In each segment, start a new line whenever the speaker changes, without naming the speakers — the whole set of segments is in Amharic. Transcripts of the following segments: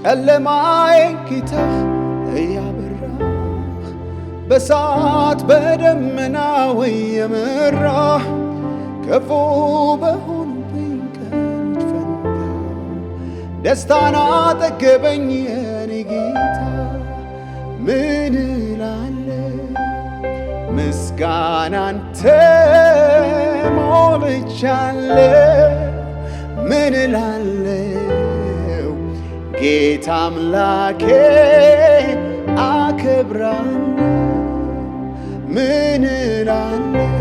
ጨለማዬን ጌታ እያበራ በእሳት በደመናው እየመራ ክፉ በሆኑብኝ ቀኖች ፈንታ ደስታን አጠገበኝ የኔ ጌታ። ምን እላለሁ ምስጋናን ተሞልቻለሁ። ምን እላለሁ ጌታ አምላኬ አከብራለሁ። ምን እላለሁ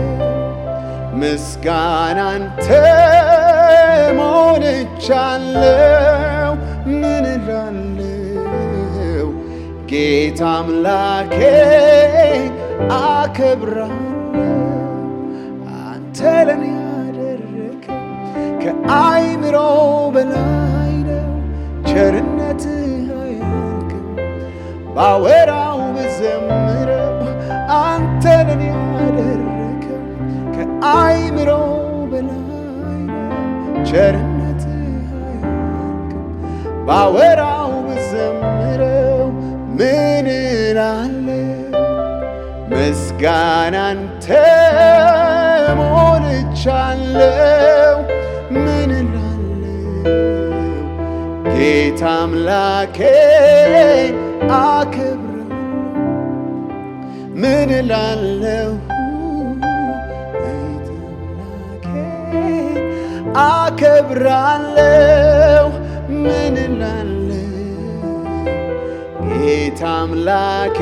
ምስጋናን ተሞልቻለሁ። ምን እላለሁ ጌታ አምላኬ አከብራለሁ። አንተ ለኔ ያደረከው ከአይምሮ በላይ ነው። ቸርነትህ አያልቅም ባወራው ብዘምረው። አንተ ለኔ ያደረከው ከአይምሮ በላይ ነው። ቸርነትህ አያልቅም ባወራው ብዘምረው። ምን እላለሁ ምስጋናን ተሞልቻለሁ። ምን እላለሁ ጌታ አምላኬ አከብራለሁ። ምን እላለሁ ጌታ አምላኬ አከብራለሁ። ምን እላለሁ ጌታ አምላኬ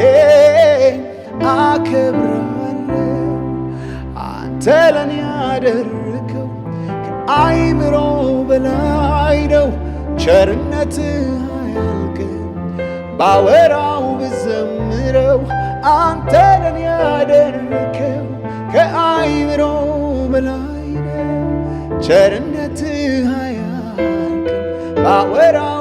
አከብራለሁ። አንተ ለኔ ያደረከው ከአይምሮ በላይ ነው። ቸርነትህ አያልቅም ባወራው ብዘምረው። አንተ ለኔ ያደረከው ከአይምሮ በላይ ነው። ቸርነትህ አያልቅም ባወራው